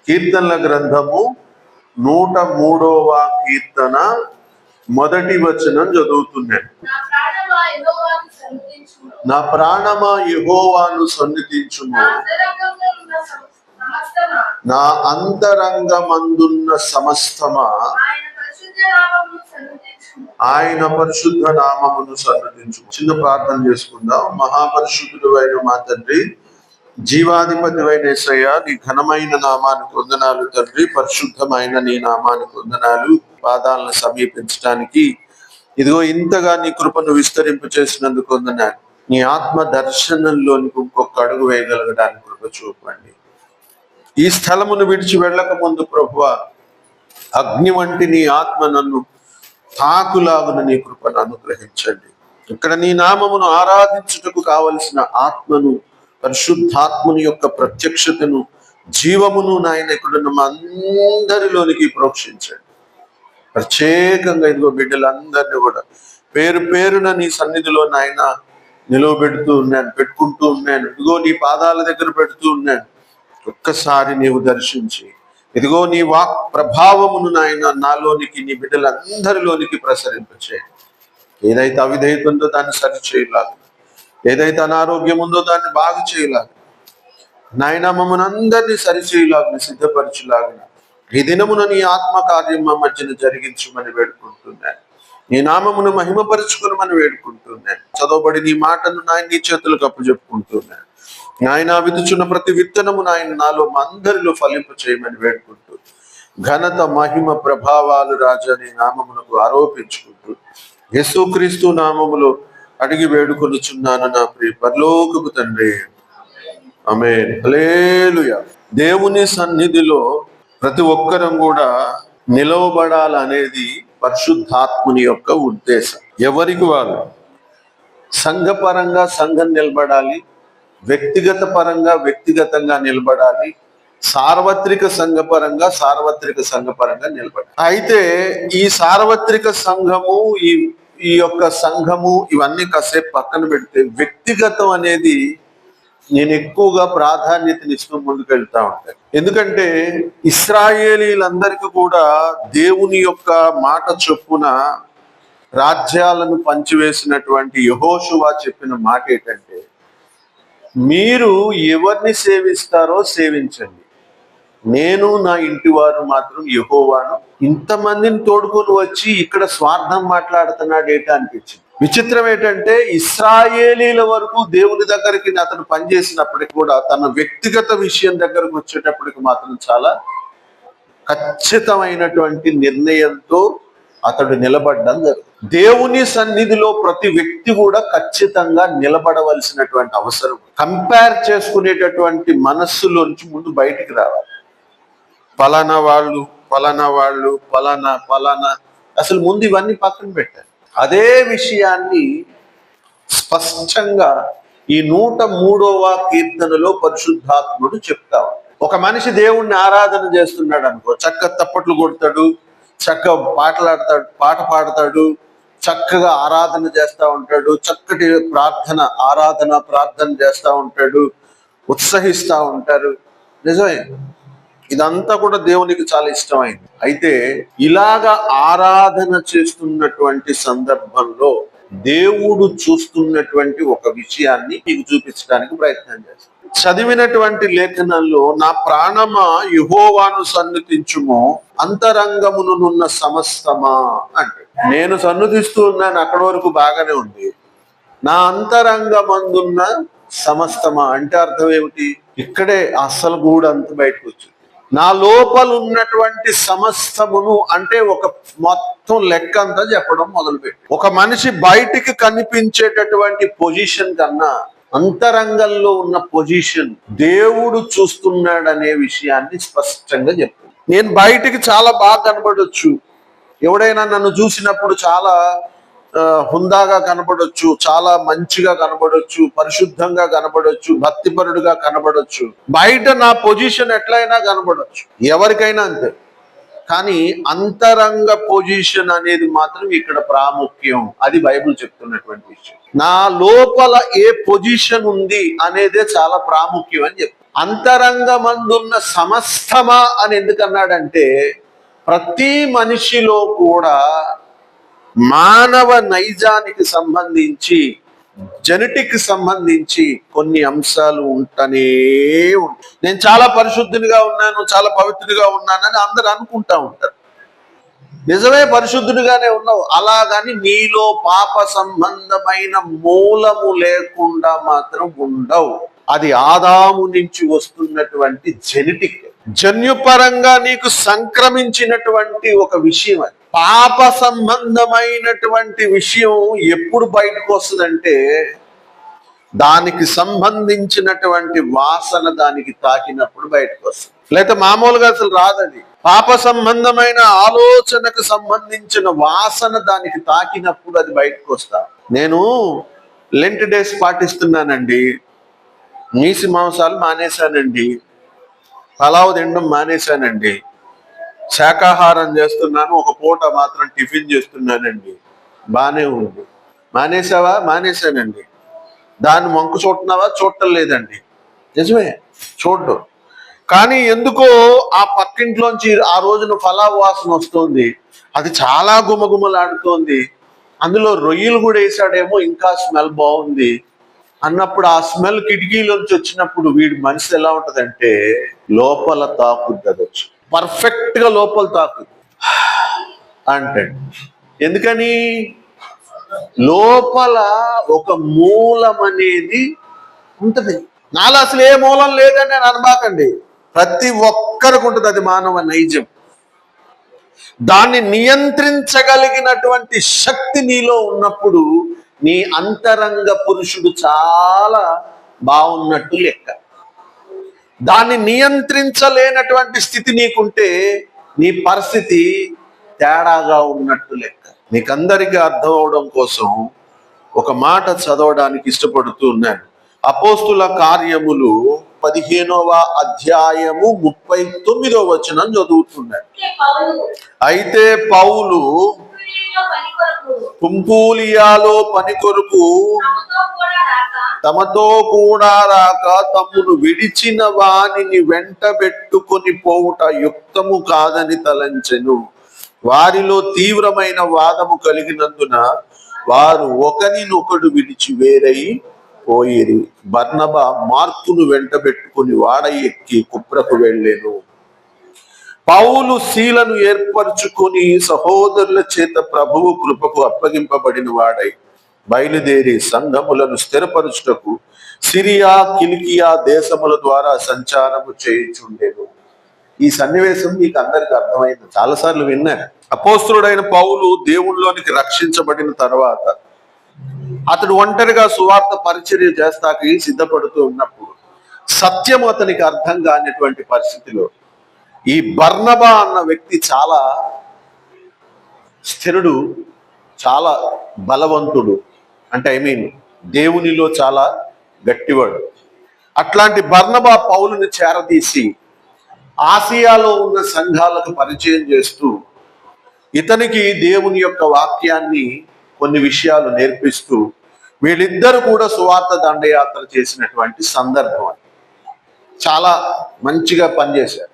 కీర్తనల గ్రంథము 103వ కీర్తన మొదటి వచనం చదువుతున్నాను. నా ప్రాణమా యెహోవాను సన్నిధించుము, నా అంతరంగమందున్న సమస్తమా ఆయన పరిశుద్ధ నామమును సన్నిధించు. చిన్న ప్రార్థన చేసుకుందాం. మహాపరిశుద్ధుడు అయిన మా తండ్రి, జీవాధిపతి అయిన యేసయ్య, నీ ఘనమైన నామానికి వందనాలు తండ్రి. పరిశుద్ధమైన నీ నామానికి వందనాలు. పాదాలను సమీపించడానికి ఇదిగో ఇంతగా నీ కృపను విస్తరింపు చేసినందుకు వందనాలు. నీ ఆత్మ దర్శనంలోనికి ఇంకొక అడుగు వేయగలగడానికి కృప చూపండి. ఈ స్థలమును విడిచి వెళ్ళక ముందు ప్రభువా, అగ్ని వంటి నీ ఆత్మ నన్ను తాకులాగున నీ కృపను అనుగ్రహించండి. ఇక్కడ నీ నామమును ఆరాధించుటకు కావలసిన ఆత్మను, పరిశుద్ధాత్మని యొక్క ప్రత్యక్షతను, జీవమును నాయన ఇక్కడున్న మా అందరిలోనికి ప్రోక్షించండి. ప్రత్యేకంగా ఇదిగో బిడ్డలందరినీ కూడా పేరు పేరున నీ సన్నిధిలో నాయన నిలవబెడుతూ ఉన్నాను, పెట్టుకుంటూ ఉన్నాను. ఇదిగో నీ పాదాల దగ్గర పెడుతూ ఉన్నాను. ఒక్కసారి నీవు దర్శించి ఇదిగో నీ వాక్ ప్రభావమును నాయన నాలోనికి, నీ బిడ్డలందరిలోనికి ప్రసరింపచేయండి. ఏదైతే అవిధేయత ఉందో దాన్ని సరిచేయలాగా, ఏదైతే అనారోగ్యం ఉందో దాన్ని బాగు చేయలాగా నాయన మమ్మల్ని అందరినీ సరిచేయలాగా, సిద్ధపరచులాగా ఈ దినమున నీ ఆత్మకార్యం మా మధ్యన జరిగించమని వేడుకుంటున్నాను. నీ నామమును మహిమపరుచుకునమని వేడుకుంటున్నాను. చదవబడి నీ మాటను నాయన నీ చేతులకు అప్పచెప్పుకుంటున్నాను. ఆయన విదుచున్న ప్రతి విత్తనము నాయన నాలో మా అందరిలో ఫలింప చేయమని వేడుకుంటూ, ఘనత మహిమ ప్రభావాలు రాజా నీ నామమునకు ఆరోపించుకుంటూ యేసుక్రీస్తు నామములో అడిగి వేడుకొనుచున్నాను నా ప్రియ పరలోకపు తండ్రి, ఆమేన్. హల్లెలూయా. దేవుని సన్నిధిలో ప్రతి ఒక్కరం కూడా నిలవబడాలనేది పరిశుద్ధాత్ముని యొక్క ఉద్దేశం. ఎవరికి వాళ్ళు సంఘపరంగా సంఘం నిలబడాలి, వ్యక్తిగత పరంగా వ్యక్తిగతంగా నిలబడాలి, సార్వత్రిక సంఘపరంగా సార్వత్రిక సంఘపరంగా నిలబడాలి. అయితే ఈ సార్వత్రిక సంఘము, ఈ యొక్క సంఘము ఇవన్నీ కాసేపు పక్కన పెడితే వ్యక్తిగతం అనేది నేను ఎక్కువగా ప్రాధాన్యతనిస్తూ ముందుకు వెళ్తా ఉంటాను. ఎందుకంటే ఇశ్రాయేలీలందరికీ కూడా దేవుని యొక్క మాట చొప్పున రాజ్యాలను పంచివేసినటువంటి యెహోషువ చెప్పిన మాట ఏంటంటే, మీరు ఎవరిని సేవిస్తారో సేవించండి, నేను నా ఇంటి వారు మాత్రం యెహోవాను. ఇంతమందిని తోడుకొని వచ్చి ఇక్కడ స్వార్థం మాట్లాడుతున్నాడు ఏంటో అనిపించింది. విచిత్రం ఏంటంటే ఇశ్రాయేలీల వరకు దేవుని దగ్గరికి అతను పనిచేసినప్పటికి కూడా తన వ్యక్తిగత విషయం దగ్గరకు వచ్చేటప్పటికి మాత్రం చాలా ఖచ్చితమైనటువంటి నిర్ణయంతో అతడు నిలబడ్డం జరుగుతుంది. దేవుని సన్నిధిలో ప్రతి వ్యక్తి కూడా ఖచ్చితంగా నిలబడవలసినటువంటి అవసరం. కంపేర్ చేసుకునేటటువంటి మనస్సులోంచి ముందు బయటికి రావాలి. పలానా వాళ్ళు పలానా అసలు ముందు ఇవన్నీ పక్కన పెట్టారు. అదే విషయాన్ని స్పష్టంగా ఈ 103వ కీర్తనలో పరిశుద్ధాత్ముడు చెప్తాడు. ఒక మనిషి దేవుణ్ణి ఆరాధన చేస్తున్నాడు అనుకో, చక్కగా తప్పట్లు కొడతాడు, చక్కగా పాట పాడతాడు, చక్కగా ఆరాధన చేస్తూ ఉంటాడు, చక్కటి ప్రార్థన చేస్తూ ఉంటాడు, ఉత్సహిస్తూ ఉంటారు. నిజమే, ఇదంతా కూడా దేవునికి చాలా ఇష్టమైంది. అయితే ఇలాగా ఆరాధన చేస్తున్నటువంటి సందర్భంలో దేవుడు చూస్తున్నటువంటి ఒక విషయాన్ని మీకు చూపించడానికి ప్రయత్నం చేస్తాను. చదివినటువంటి లేఖనంలో నా ప్రాణమా యెహోవాను సన్నిధించుము, అంతరంగమునున్న సమస్తమా అంటే నేను సన్నిధిస్తూ ఉన్నాను, అక్కడి వరకు బాగానే ఉంది. నా అంతరంగమందున్న సమస్తమా అంటే అర్థం ఏమిటి? ఇక్కడే అస్సలు గూడంతా బయటకు వచ్చింది. నా లోపల ఉన్నటువంటి సమస్తమును అంటే ఒక మొత్తం లెక్క అంతా చెప్పడం మొదలుపెట్టి, ఒక మనిషి బయటికి కనిపించేటటువంటి పొజిషన్ కన్నా అంతరంగంలో ఉన్న పొజిషన్ దేవుడు చూస్తున్నాడనే విషయాన్ని స్పష్టంగా చెప్తాను. నేను బయటికి చాలా బాగా కనబడొచ్చు, ఎవడైనా నన్ను చూసినప్పుడు చాలా హుందాగా కనబడొచ్చు, చాలా మంచిగా కనబడొచ్చు, పరిశుద్ధంగా కనబడొచ్చు, భక్తిపరుడుగా కనబడొచ్చు, బయట నా పొజిషన్ ఎట్లయినా కనబడొచ్చు, ఎవరికైనా అంతే. కానీ అంతరంగ పొజిషన్ అనేది మాత్రం ఇక్కడ ప్రాముఖ్యం. అది బైబిల్ చెప్తున్నటువంటి విషయం. నా లోపల ఏ పొజిషన్ ఉంది అనేదే చాలా ప్రాముఖ్యం అని చెప్తాను. అంతరంగమందున్న సమస్తమా అని ఎందుకన్నాడంటే, ప్రతి మనిషిలో కూడా మానవ నైజానికి సంబంధించి, జెనెటిక్ సంబంధించి కొన్ని అంశాలు ఉంటనే ఉంటాయి. నేను చాలా పరిశుద్ధునిగా ఉన్నాను, చాలా పవిత్రుడిగా ఉన్నానని అందరు అనుకుంటా ఉంటారు. నిజమే, పరిశుద్ధుడిగానే ఉన్నావు. అలాగని నీలో పాప సంబంధమైన మూలము లేకుండా మాత్రం ఉండవు. అది ఆదాము నుంచి వస్తున్నటువంటి జెనెటిక్, జన్యుపరంగా నీకు సంక్రమించినటువంటి ఒక విషయం. అది పాప సంబంధమైనటువంటి విషయం ఎప్పుడు బయటకు వస్తుందంటే, దానికి సంబంధించినటువంటి వాసన దానికి తాకినప్పుడు బయటకు వస్తుంది. లేకపోతే మామూలుగా అసలు రాదది. పాప సంబంధమైన ఆలోచనకు సంబంధించిన వాసన దానికి తాకినప్పుడు అది బయటకు వస్తా. నేను లెంట్ డేస్ పాటిస్తున్నానండి, నీసి మాంసాలు మానేశానండి, పలావ్ తినడం మానేశానండి, శాకాహారం చేస్తున్నాను, ఒక పూట మాత్రం టిఫిన్ చేస్తున్నానండి, బానే ఉంది. మానేసావా? మానేశానండి. దాన్ని మంకు చూడుతున్నావా? చూడటం లేదండి. నిజమే, చూడ్డు. కానీ ఎందుకో ఆ పక్కింట్లోంచి ఆ రోజున పలావ్ వాసన వస్తుంది, అది చాలా గుమగుమలాడుతోంది, అందులో రొయ్యలు కూడా వేసాడేమో, ఇంకా స్మెల్ బాగుంది అన్నప్పుడు ఆ స్మెల్ కిటికీలోంచి వచ్చినప్పుడు వీడి మనసు ఎలా ఉంటదంటే, లోపల తాకుద్ది. అది వచ్చి పర్ఫెక్ట్ గా లోపల తాకుద్ది అంటే. ఎందుకని? లోపల ఒక మూలం అనేది ఉంటది. నాలో అసలు ఏ మూలం లేదని నేను అనబాకండి. ప్రతి ఒక్కరికి ఉంటుంది, అది మానవ నైజం. దాన్ని నియంత్రించగలిగినటువంటి శక్తి నీలో ఉన్నప్పుడు నీ అంతరంగ పురుషుడు చాలా బాగున్నట్టు లెక్క. దాన్ని నియంత్రించలేనటువంటి స్థితి నీకుంటే నీ పరిస్థితి తేడాగా ఉన్నట్టు లెక్క. మీకందరికీ అర్థం అవడం కోసం ఒక మాట చదవడానికి ఇష్టపడుతూ ఉన్నాను. అపోస్తుల కార్యములు 15వ అధ్యాయము 39వ వచనం చదువుతున్నాడు. అయితే పౌలు పుంపూలియాలో పని కొరకు తమతో కూడా రాక తమ్మును విడిచిన వానిని వెంట పెట్టుకొని పోవుట యుక్తము కాదని తలంచెను. వారిలో తీవ్రమైన వాదము కలిగినందున వారు ఒకరినొకడు విడిచి వేరై పోయిరి. బర్నబా మార్కును వెంట పెట్టుకుని వాడ ఎక్కి కుప్రకు వెళ్ళెను. పౌలు శీలను ఏర్పరచుకొని సహోదరుల చేత ప్రభువు కృపకు అప్పగింపబడిన వాడై బయలుదేరి సంఘములను స్థిరపరచుటకు సిరియా, కిలికియా దేశముల ద్వారా సంచారము చేయుచుండెను. ఈ సన్నివేశం మీకు అందరికి అర్థమైంది, చాలాసార్లు విన్నాను. అపోస్తులుడైన పౌలు దేవుళ్ళలోనికి రక్షించబడిన తర్వాత అతడు ఒంటరిగా సువార్త పరిచర్య చేస్తాకి సిద్ధపడుతూ ఉన్నప్పుడు సత్యం అతనికి అర్థం కానిటువంటి పరిస్థితిలో ఈ బర్నబా అన్న వ్యక్తి చాలా స్థిరుడు, చాలా బలవంతుడు, అంటే దేవునిలో చాలా గట్టివాడు. అట్లాంటి బర్నబా పౌలుని చేరదీసి ఆసియాలో ఉన్న సంఘాలకు పరిచయం చేస్తూ ఇతనికి దేవుని యొక్క వాక్యాన్ని కొన్ని విషయాలు నేర్పిస్తూ వీళ్ళిద్దరు కూడా సువార్త దండయాత్ర చేసినటువంటి సందర్భం. చాలా మంచిగా పనిచేశారు.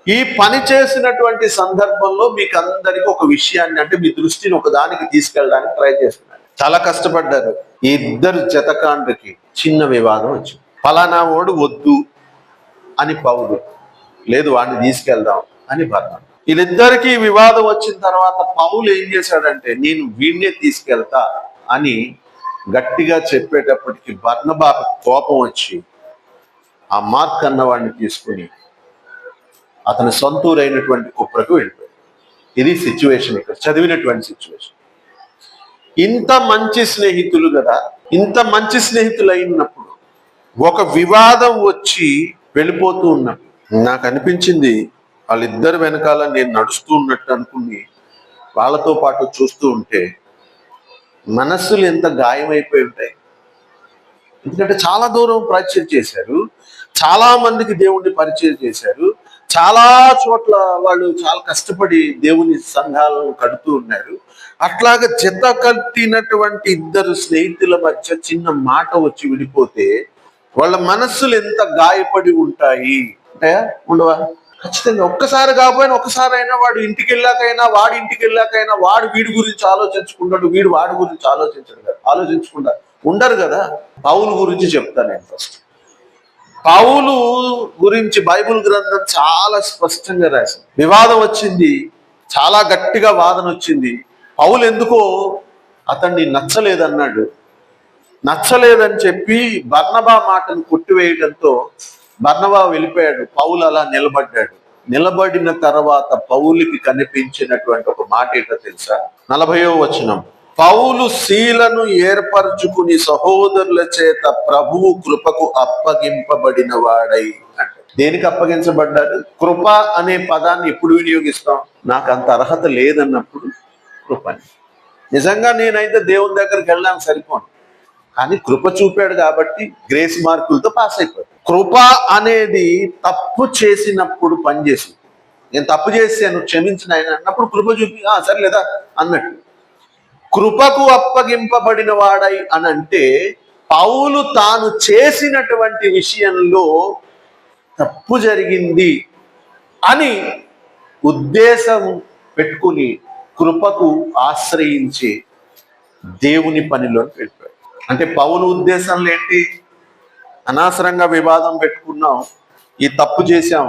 ఈ పని చేసినటువంటి సందర్భంలో మీకు అందరికీ ఒక విషయాన్ని, అంటే మీ దృష్టిని ఒకదానికి తీసుకెళ్ళడానికి ట్రై చేస్తున్నారు. చాలా కష్టపడ్డారు. ఈ ఇద్దరు జతకాండ్రకి చిన్న వివాదం వచ్చింది. ఫలానా వాడు వద్దు అని పౌలు, లేదు వాడిని తీసుకెళ్దాం అని బర్నబా. వీళ్ళిద్దరికీ వివాదం వచ్చిన తర్వాత పౌలు ఏం చేశాడంటే, నేను వీడినే తీసుకెళ్తా అని గట్టిగా చెప్పేటప్పటికి బర్నబాకు కోపం వచ్చి ఆ మార్క్ అన్నవాడిని తీసుకుని అతని సొంతూరైనటువంటి కుప్రకు వెళ్ళిపోయాడు. ఇది సిచ్యువేషన్, ఇక్కడ చదివినటువంటి సిచ్యువేషన్. ఇంత మంచి స్నేహితులు కదా, ఇంత మంచి స్నేహితులు అయినప్పుడు ఒక వివాదం వచ్చి వెళ్ళిపోతూ ఉన్నప్పుడు నాకు అనిపించింది, వాళ్ళిద్దరు వెనకాల నేను నడుస్తూ ఉన్నట్టు అనుకుని వాళ్ళతో పాటు చూస్తూ ఉంటే మనస్సులు ఎంత గాయమైపోయి ఉంటాయి. ఎందుకంటే చాలా దూరం పరిచయం చేశారు, చాలా మందికి దేవుణ్ణి పరిచయం చేశారు, చాలా చోట్ల వాళ్ళు చాలా కష్టపడి దేవుని సంఘాలను కడుతూ ఉన్నారు. అట్లాగా జత కట్టినటువంటి ఇద్దరు స్నేహితుల మధ్య చిన్న మాట వచ్చి విడిపోతే వాళ్ళ మనస్సులు ఎంత గాయపడి ఉంటాయి అంటే ఉండవా? ఖచ్చితంగా. ఒక్కసారి కాకపోయినా ఒక్కసారి అయినా వాడి ఇంటికి వెళ్ళాకైనా వాడు వీడి గురించి ఆలోచించుకుంటాడు, వీడు వాడి గురించి ఆలోచించకుండా ఉండరు కదా. పౌలు గురించి చెప్తాను నేను ఫస్ట్. పౌలు గురించి బైబిల్ గ్రంథం చాలా స్పష్టంగా రాసింది. వివాదం వచ్చింది, చాలా గట్టిగా వాదన వచ్చింది. పౌలు ఎందుకో అతన్ని నచ్చలేదని చెప్పి బర్నబా మాటను కొట్టివేయడంతో బర్నబా వెళ్ళిపోయాడు. పౌలు అలా నిలబడిన తర్వాత పౌలుకి కనిపించినటువంటి ఒక మాట ఏంటో తెలుసా? 40వ వచనం. పౌలు శీలను ఏర్పరచుకుని సహోదరుల చేత ప్రభువు కృపకు అప్పగింపబడిన వాడై. అంటే దేనికి అప్పగించబడ్డాడు? కృప అనే పదాన్ని ఎప్పుడు వినియోగిస్తాం? నాకు అంత అర్హత లేదన్నప్పుడు కృపని. నిజంగా నేనైతే దేవుని దగ్గరికి వెళ్ళాను సరిపోను, కానీ కృప చూపాడు కాబట్టి గ్రేస్ మార్కులతో పాస్ అయిపోయాడు. కృప అనేది తప్పు చేసినప్పుడు పనిచేసింది. నేను తప్పు చేశాను క్షమించిన ఆయన అన్నప్పుడు కృప చూపి సర్లేదా అన్నట్టు. కృపకు అప్పగింపబడిన వాడై అని అంటే పౌలు తాను చేసినటువంటి విషయంలో తప్పు జరిగింది అని ఉద్దేశం పెట్టుకుని కృపకు ఆశ్రయించి దేవుని పనిలోకి వెళ్ళిపోయాడు. అంటే పౌలు ఉద్దేశంలో ఏంటి? అనవసరంగా వివాదం పెట్టుకున్నాం, ఈ తప్పు చేశాం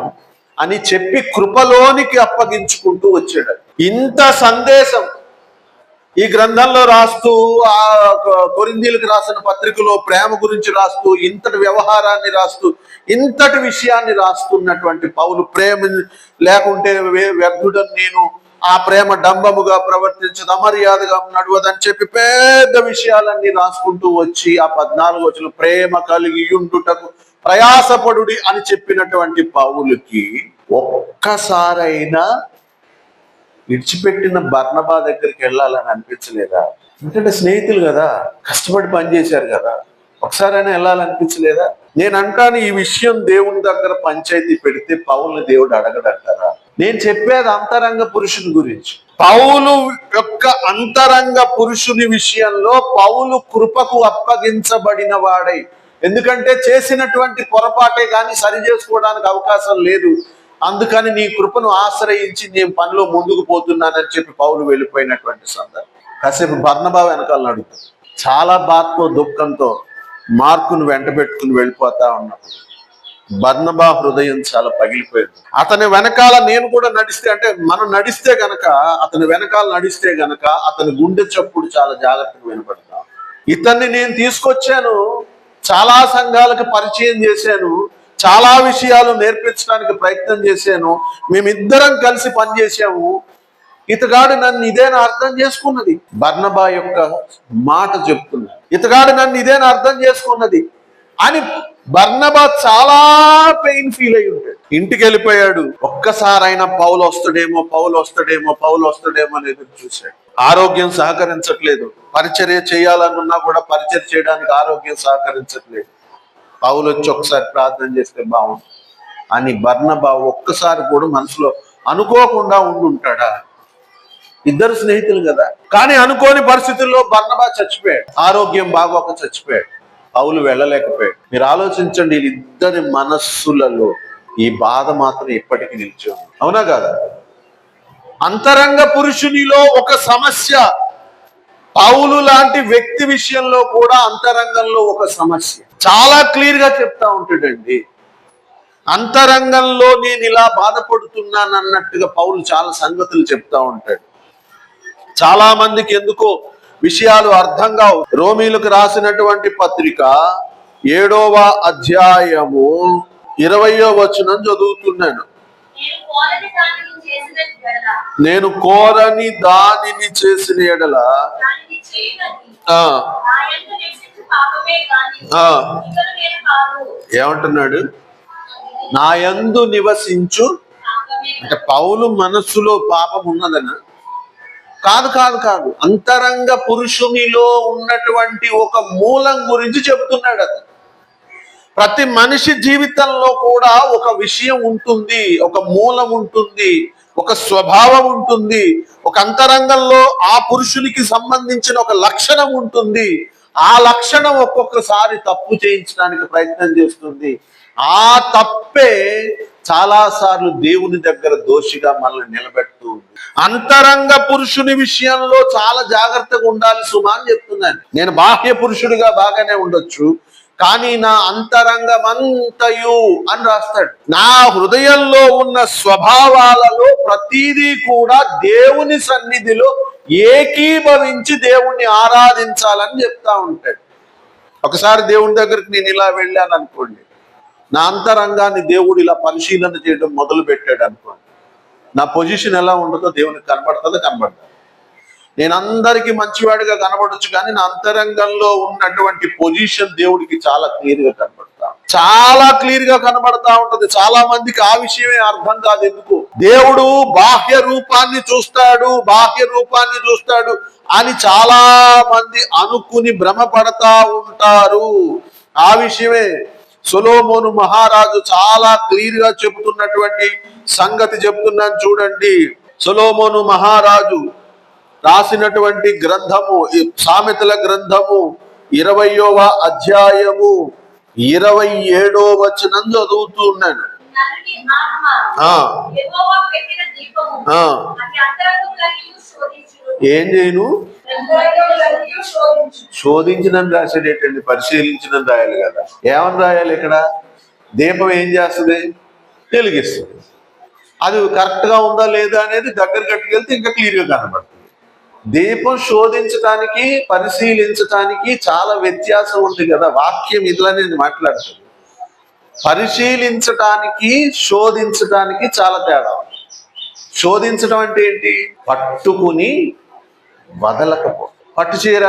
అని చెప్పి కృపలోనికి అప్పగించుకుంటూ వచ్చాడు. ఇంత సందేశం ఈ గ్రంథంలో రాస్తూ, ఆ కొరింథీయులకు రాసిన పత్రికలో ప్రేమ గురించి రాస్తూ, ఇంతటి వ్యవహారాన్ని రాస్తూ, ఇంతటి విషయాన్ని రాస్తున్నటువంటి పౌలు, ప్రేమ లేకుంటే వ్యర్థుడని నేను, ఆ ప్రేమ డంబముగా ప్రవర్తించదు, అమర్యాదగా నడవదని చెప్పి పెద్ద విషయాలన్నీ రాసుకుంటూ వచ్చి ఆ 14వ వచనం ప్రేమ కలిగి ఉండుటకు ప్రయాసపడుడి అని చెప్పినటువంటి పౌలుకి ఒక్కసారైనా విడిచిపెట్టిన బర్నబా దగ్గరికి వెళ్ళాలని అనిపించలేదా? ఎందుకంటే స్నేహితులు కదా, కష్టపడి పనిచేశారు కదా, ఒకసారైనా వెళ్ళాలనిపించలేదా? నేను అంటాను, ఈ విషయం దేవుని దగ్గర పంచాయతీ పెడితే పౌలుని దేవుడు అడగడంటారా? నేను చెప్పేది అంతరంగ పురుషుని గురించి. పౌలు యొక్క అంతరంగ పురుషుని విషయంలో పౌలు కృపకు అప్పగించబడిన వాడై, ఎందుకంటే చేసినటువంటి పొరపాటే కానీ సరి చేసుకోవడానికి అవకాశం లేదు, అందుకని నీ కృపను ఆశ్రయించి నేను పనిలో ముందుకు పోతున్నానని చెప్పి పౌలు వెళ్ళిపోయినటువంటి సందర్భం. కాసేపు బర్నబా వెనకాల నడుపుతాడు. చాలా బాధతో దుఃఖంతో మార్కును వెంట పెట్టుకుని వెళ్ళిపోతా ఉన్నప్పుడు బర్నబా హృదయం చాలా పగిలిపోయింది. అతని వెనకాల నేను కూడా నడిస్తే, అంటే మనం నడిస్తే గనక, అతని వెనకాల నడిస్తే గనక అతని గుండె చప్పుడు చాలా జాగ్రత్తగా వినపడతాం. ఇతన్ని నేను తీసుకొచ్చాను, చాలా సంఘాలకు పరిచయం చేశాను, చాలా విషయాలు నేర్పించడానికి ప్రయత్నం చేశాను, మేమిద్దరం కలిసి పనిచేసాము, ఇతగాడు నన్ను ఇదేనా అర్థం చేసుకున్నది. బర్నబా యొక్క మాట చెప్తున్నా, ఇతగాడు నన్ను ఇదేనా అర్థం చేసుకున్నది అని బర్నబా చాలా పెయిన్ ఫీల్ అయి ఉంటాడు. ఇంటికి వెళ్ళిపోయాడు. ఒక్కసారైనా పౌలు వస్తాడేమో అని ఎదురు చూశాడు. ఆరోగ్యం సహకరించట్లేదు, పరిచర్య చేయాలనున్నా కూడా పరిచర్య చేయడానికి ఆరోగ్యం సహకరించట్లేదు. పౌలు వచ్చి ఒకసారి ప్రార్థన చేస్తే బాగుంది అని బర్నబా ఒక్కసారి కూడా మనసులో అనుకోకుండా ఉండుంటాడా? ఇద్దరు స్నేహితులు కదా, కానీ అనుకోని పరిస్థితుల్లో బర్నబా చచ్చిపోయాడు, ఆరోగ్యం బాగోక చచ్చిపోయాడు, పౌలు వెళ్ళలేకపోయాడు. మీరు ఆలోచించండి, ఇద్దరి మనస్సులలో ఈ బాధ మాత్రం ఎప్పటికీ నిలిచి ఉంది. అవునా కాదా? అంతరంగ పురుషునిలో ఒక సమస్య, పౌలు లాంటి వ్యక్తి విషయంలో కూడా అంతరంగంలో ఒక సమస్య. చాలా క్లియర్ గా చెప్తా ఉంటాడండి. అంతరంగంలో నేను ఇలా బాధపడుతున్నాను అన్నట్టుగా పౌలు చాలా సంగతులు చెప్తా ఉంటాడు. చాలా మందికి ఎందుకో విషయాలు అర్థం కావు. రోమీలకు రాసినటువంటి పత్రిక 7వ అధ్యాయము 20వ వచనం చదువుతున్నాను. నేను కోరని దానిని చేసిన ఎడల ఏమంటున్నాడు? నా యందు నివసించు అంటే పౌలు మనస్సులో పాపం ఉన్నదన కాదు కాదు కాదు అంతరంగ పురుషునిలో ఉన్నటువంటి ఒక మూలం గురించి చెబుతున్నాడు. అతను ప్రతి మనిషి జీవితంలో కూడా ఒక విషయం ఉంటుంది, ఒక మూలం ఉంటుంది, ఒక స్వభావం ఉంటుంది, ఒక అంతరంగంలో ఆ పురుషునికి సంబంధించిన ఒక లక్షణం ఉంటుంది. ఆ లక్షణం ఒక్కొక్కసారి తప్పు చేయించడానికి ప్రయత్నం చేస్తుంది. ఆ తప్పే చాలా సార్లు దేవుని దగ్గర దోషిగా మనల్ని నిలబెడుతూ ఉంది. అంతరంగ పురుషుని విషయంలో చాలా జాగ్రత్తగా ఉండాలి సుమా అని చెప్తున్నాను. నేను బాహ్య పురుషుడిగా బాగానే ఉండొచ్చు, కానీ నా అంతరంగమంతయు అని రాస్తాడు. నా హృదయంలో ఉన్న స్వభావాలలో ప్రతిదీ కూడా దేవుని సన్నిధిలో ఏకీభవించి దేవుణ్ణి ఆరాధించాలని చెప్తా ఉంటాడు. ఒకసారి దేవుని దగ్గరికి నేను ఇలా వెళ్ళాను అనుకోండి, నా అంతరంగాన్ని దేవుడు ఇలా పరిశీలన చేయడం మొదలు పెట్టాడు అనుకోండి, నా పొజిషన్ ఎలా ఉండదో దేవునికి కనబడుతుందో కనబడదు. నేను అందరికీ మంచివాడిగా కనబడొచ్చు, కానీ నా అంతరంగంలో ఉన్నటువంటి పొజిషన్ దేవుడికి చాలా క్లియర్ గా కనబడతా ఉంటది. చాలా మందికి ఆ విషయమే అర్థం కాదు. ఎందుకు దేవుడు బాహ్య రూపాన్ని చూస్తాడు అని చాలా మంది అనుకుని భ్రమపడతా ఉంటారు. ఆ విషయమే సొలొమోను మహారాజు చాలా క్లియర్ గా చెబుతున్నటువంటి సంగతి చెప్తున్నాను చూడండి. సొలొమోను మహారాజు రాసినటువంటి గ్రంథము సామెతల గ్రంథము 20వ అధ్యాయము 27వ వచనం చదువుతూ ఉన్నాను. ఏం చేయను? శోధించినని రాసేటండి, పరిశీలించినని రాయాలి కదా. ఏమని రాయాలి ఇక్కడ? దీపం ఏం చేస్తుంది? వెలిగిస్తుంది. అది కరెక్ట్ గా ఉందా లేదా అనేది దగ్గర కట్టుకెళ్తే ఇంకా క్లియర్ గా కనబడుతుంది. దీపం శోధించటానికి పరిశీలించటానికి చాలా వ్యత్యాసం ఉంది కదా. వాక్యం ఇట్లా నేను మాట్లాడుతుంది. పరిశీలించటానికి శోధించటానికి చాలా తేడా. శోధించడం అంటే ఏంటి? పట్టుకుని వదలకపో. పట్టు చీర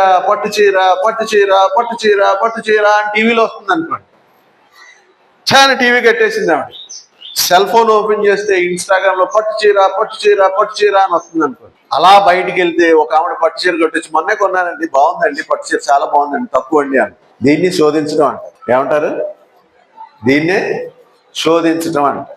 అని టీవీలో వస్తుంది అనుకోండి, చాలా టీవీ కట్టేసింది ఆమె. సెల్ ఫోన్ ఓపెన్ చేస్తే ఇన్స్టాగ్రామ్ లో పట్టు చీర అని వస్తుంది అనుకోండి. అలా బయటికి వెళ్తే ఒక ఆవిడ పట్టు చీర కట్టొచ్చి, మొన్నే కొన్నానండి, బాగుందండి, పట్టు చీర చాలా బాగుందండి, తక్కువ అండి అని. దీన్ని శోధించడం అంటారు. ఏమంటారు? దీన్నే శోధించడం అంటారు.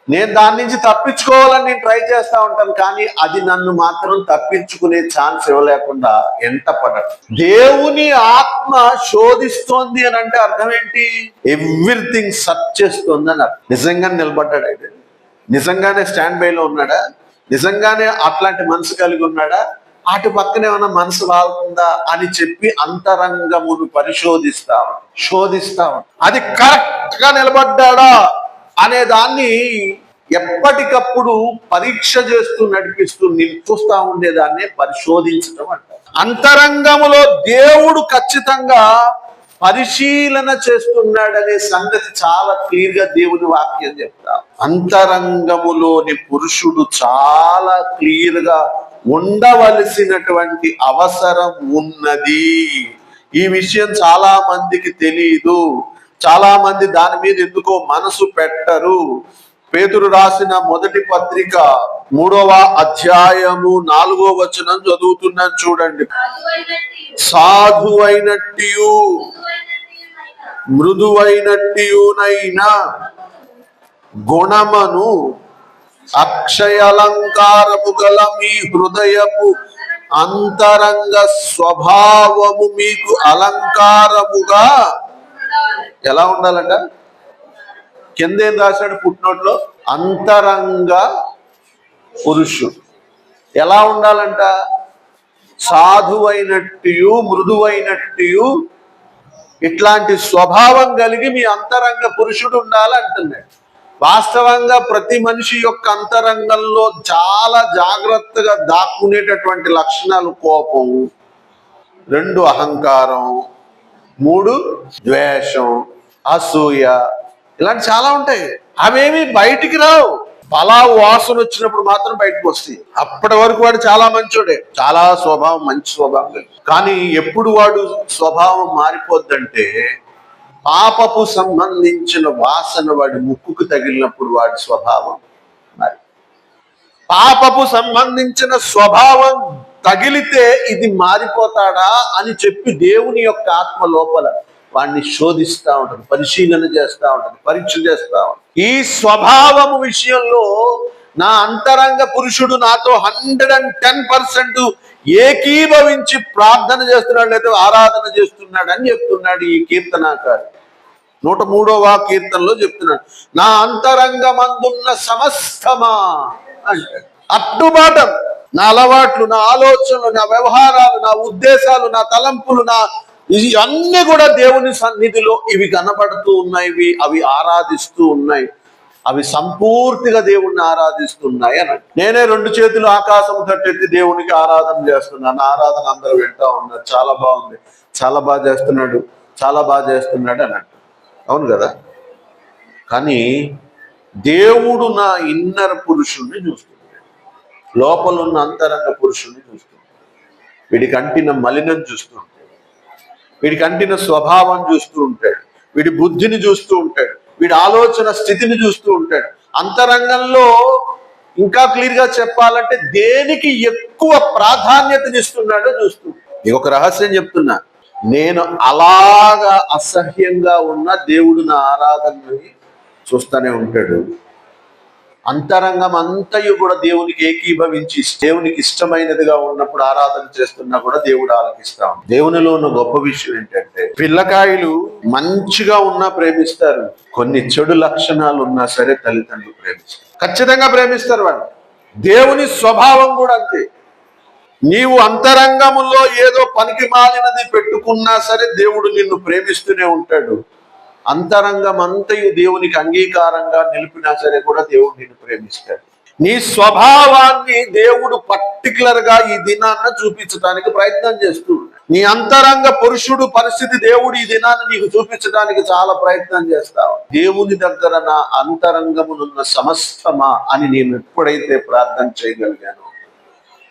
నేను దాని నుంచి తప్పించుకోవాలని నేను ట్రై చేస్తా ఉంటాను, కానీ అది నన్ను మాత్రం తప్పించుకునే ఛాన్స్ ఇవ్వలేకుండా ఎంట పడదు. దేవుని ఆత్మ శోధిస్తోంది అని అంటే అర్థం ఏంటి? ఎవ్రీథింగ్ సర్చ్ చేస్తుంది అని అర్థం. నిజంగానే నిలబడ్డాడు అయితే, నిజంగానే స్టాండ్ బైలో ఉన్నాడా, నిజంగానే అట్లాంటి మనసు కలిగి ఉన్నాడా, అటు పక్కన ఏమైనా మనసు వాళ్తుందా అని చెప్పి అంతరంగమును శోధిస్తాం. అది కరెక్ట్ గా నిలబడ్డాడా అనే దాన్ని ఎప్పటికప్పుడు పరీక్ష చేస్తూ నడిపిస్తూ చూస్తా ఉండేదాన్ని పరిశోధించడం అంటారు. అంతరంగములో దేవుడు ఖచ్చితంగా పరిశీలన చేస్తున్నాడనే సంగతి చాలా క్లియర్ గా దేవుని వాక్యం చెప్తా. అంతరంగములోని పురుషుడు చాలా క్లియర్ గా ఉండవలసినటువంటి అవసరం ఉన్నది. ఈ విషయం చాలా మందికి తెలియదు. చాలా మంది దాని మీద ఎందుకో మనసు పెట్టరు. పేతురు రాసిన మొదటి పత్రిక 3వ అధ్యాయము 4వ వచనం చదువుతున్నాను చూడండి. సాధువైనట్టు మృదువైనట్టునైనా గుణమను అక్షయాలంకారము గల మీ హృదయపు అంతరంగ స్వభావము మీకు అలంకారముగా ఎలా ఉండాలంట? కింద ఏం రాశాడు పుట్టినోట్లో? అంతరంగ పురుషుడు ఎలా ఉండాలంట? సాధువైనట్టు మృదువైనట్టు ఇట్లాంటి స్వభావం కలిగి మీ అంతరంగ పురుషుడు ఉండాలంటున్నాడు. వాస్తవంగా ప్రతి మనిషి యొక్క అంతరంగంలో చాలా జాగ్రత్తగా దాక్కునేటటువంటి లక్షణాలు కోపం, 2 అహంకారం, 3 ద్వేషం, అసూయ, ఇలాంటి చాలా ఉంటాయి. అవేమి బయటికి రావు. పలావు వాసన వచ్చినప్పుడు మాత్రం బయటకు వస్తాయి. అప్పటి వరకు వాడు చాలా మంచోడే, చాలా స్వభావం, మంచి స్వభావం. కానీ ఎప్పుడు వాడు స్వభావం మారిపోద్దంటే, పాపపు సంబంధించిన వాసన వాడి ముక్కుకు తగిలినప్పుడు వాడి స్వభావం మరి పాపపు సంబంధించిన స్వభావం తగిలితే ఇది మారిపోతాడా అని చెప్పి దేవుని యొక్క ఆత్మ లోపల వాడిని శోధిస్తూ ఉంటుంది, పరిశీలన చేస్తూ ఉంటుంది, పరీక్ష చేస్తూ ఉంటుంది. ఈ స్వభావము విషయంలో నా అంతరంగ పురుషుడు నాతో 110% ఏకీభవించి ప్రార్థన చేస్తున్నాడు లేదా ఆరాధన చేస్తున్నాడు అని చెప్తున్నాడు ఈ కీర్తనాకారు. 103వ కీర్తనలో చెప్తున్నాడు, నా అంతరంగమందున్న సమస్తమా అంటే అట్టుబాటం, నా అలవాట్లు, నా ఆలోచనలు, నా వ్యవహారాలు, నా ఉద్దేశాలు, నా తలంపులు, అన్ని కూడా దేవుని సన్నిధిలో ఇవి కనబడుతూ ఉన్నాయి, అవి ఆరాధిస్తూ ఉన్నాయి, అవి సంపూర్తిగా దేవుణ్ణి ఆరాధిస్తున్నాయి అని. నేనే 2 చేతులు ఆకాశం తట్టెత్తి దేవునికి ఆరాధన చేస్తున్నాను. ఆరాధన అందరూ వింటా ఉన్నారు, చాలా బాగుంది, చాలా బాగా చేస్తున్నాడు, చాలా బాగా చేస్తున్నాడు అన్నట్టు. అవును కదా? కానీ దేవుడు నా ఇన్నర పురుషుణ్ణి చూస్తున్నాడు, లోపల ఉన్న అంతరంగ పురుషుణ్ణి చూస్తున్నాడు. వీడికి అంటిన మలినం చూస్తూ ఉంటాడు, వీడికి అంటిన స్వభావం చూస్తూ ఉంటాడు, వీడి బుద్ధిని చూస్తూ ఉంటాడు, వీడి ఆలోచన స్థితిని చూస్తూ ఉంటాడు. అంతరంగంలో ఇంకా క్లియర్ గా చెప్పాలంటే దేనికి ఎక్కువ ప్రాధాన్యతనిస్తున్నాడో చూస్తూ. నీకు ఒక రహస్యం చెప్తున్నా, నేను అలాగా అసహ్యంగా ఉన్న దేవుడు నా ఆరాధనని చూస్తూనే ఉంటాడు. అంతరంగం అంతయు కూడా దేవునికి ఏకీభవించి దేవునికి ఇష్టమైనదిగా ఉన్నప్పుడు ఆరాధన చేస్తున్నా కూడా దేవుడు ఆలకిస్తాం. దేవునిలో ఉన్న గొప్ప విషయం ఏంటంటే, పిల్లకాయలు మంచిగా ఉన్నా ప్రేమిస్తారు, కొన్ని చెడు లక్షణాలు ఉన్నా సరే తల్లిదండ్రులు ప్రేమిస్తారు, ఖచ్చితంగా ప్రేమిస్తారు వాళ్ళు. దేవుని స్వభావం కూడా అంతే. నీవు అంతరంగములో ఏదో పనికి మాలినది పెట్టుకున్నా సరే దేవుడు నిన్ను ప్రేమిస్తూనే ఉంటాడు. అంతరంగం అంతయు దేవునికి అంగీకారంగా నిలిపినా సరే కూడా దేవుడు నిన్ను ప్రేమిస్తాడు. నీ స్వభావాన్ని దేవుడు పర్టికులర్ గా ఈ దినాన్న చూపించడానికి ప్రయత్నం చేస్తూ, నీ అంతరంగ పురుషుడు పరిస్థితి దేవుడు ఈ దినాన్ని నీకు చూపించడానికి చాలా ప్రయత్నం చేస్తావు. దేవుని దగ్గర నా అంతరంగమునున్న సమస్తమా అని నేను ఎప్పుడైతే ప్రార్థన చేయగలిగాను,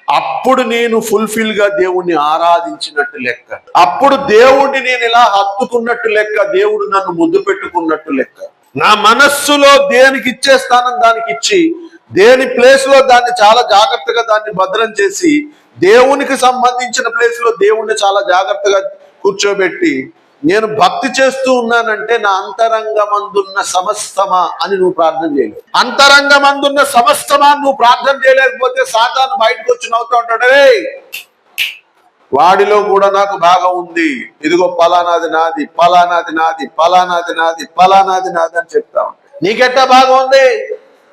అప్పుడు నేను ఫుల్ఫిల్ గా దేవుణ్ణి ఆరాధించినట్టు లెక్క. అప్పుడు దేవుణ్ణి నేను ఇలా హత్తుకున్నట్టు లెక్క, దేవుడు నన్ను ముద్దు పెట్టుకున్నట్టు లెక్క. నా మనస్సులో దేనికి ఇచ్చే స్థానం దానికి ఇచ్చి, దేని ప్లేస్ లో దాన్ని చాలా జాగ్రత్తగా దాన్ని భద్రం చేసి, దేవునికి సంబంధించిన ప్లేస్ లో దేవుణ్ణి చాలా జాగ్రత్తగా కూర్చోబెట్టి నేను భక్తి చేస్తూ ఉన్నానంటే నా అంతరంగమందున్న సమస్తమా అని నువ్వు ప్రార్థన చేయలేవు. అంతరంగమందున్న సమస్తమా నువ్వు ప్రార్థన చేయలేకపోతే సాతాను బయటకు వచ్చి నవ్వుతూ ఉంటాడు, వాడిలో కూడా నాకు భాగం ఉంది, ఇదిగో పలానాది నాది, పలానాది నాది, పలానాది నాది, పలానాది నాది అని చెప్తా ఉంటాడు. నీకెట్టా భాగం ఉంది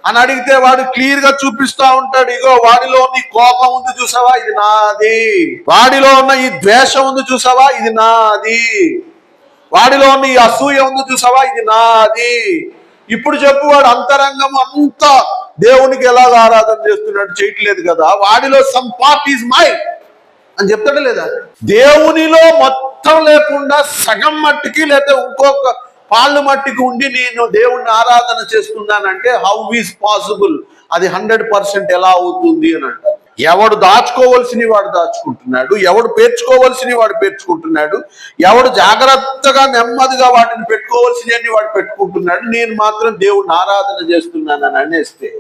అని అడిగితే వాడు క్లియర్ గా చూపిస్తా ఉంటాడు, ఇగో వాడిలో నీ కోపం ఉంది చూసావా, ఇది నాది. వాడిలో ఉన్న ఈ ద్వేషం ఉంది చూసావా, ఇది నాది. వాడిలో ఉన్న ఈ అసూయ ఉంది చూసావా, ఇది నాది. ఇప్పుడు చెప్పు, వాడు అంతరంగం అంతా దేవునికి ఎలాగ ఆరాధన చేస్తున్నాడు, చేయట్లేదు కదా, వాడిలో సమ్ పార్ట్ ఈజ్ మై అని చెప్తాడు లేదా? దేవునిలో మొత్తం లేకుండా సగం మట్టికి లేదా ఇంకొక పాళ్ళు మట్టికి ఉండి నేను దేవుణ్ణి ఆరాధన చేస్తున్నానంటే హౌ ఈజ్ పాసిబుల్? అది 100% ఎలా అవుతుంది అని అంటారు. ఎవడు దాచుకోవలసినవి వాడు దాచుకుంటున్నాడు, ఎవడు పేర్చుకోవలసినవి వాడు పేర్చుకుంటున్నాడు, ఎవడు జాగ్రత్తగా నెమ్మదిగా వాటిని పెట్టుకోవలసినవి వాడు పెట్టుకుంటున్నాడు. నేను మాత్రం దేవుణ్ణి ఆరాధన చేస్తున్నానని అనేస్తే